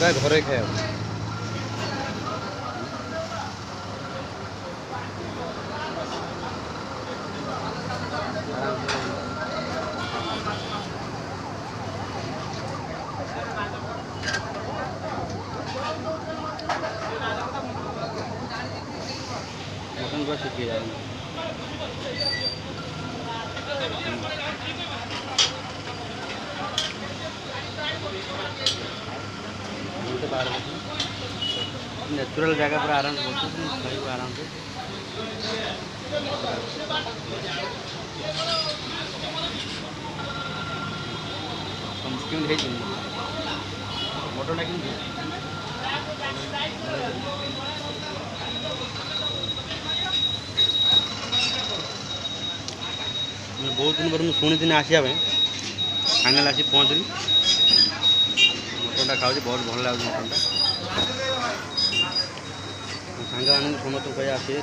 ପୁରା ଘରେ ଖାଇବା। मटन पूरा सूखी जा नेचुरल जगह पर आराम से खाइब आराम से मटन बहुत दिन पर मुझे शुणी आसिया फाइनाल आसी पहुँचली मटनटा खाऊँ बहुत भल लगे मटनटा सांग मान समस्त कह आसिए।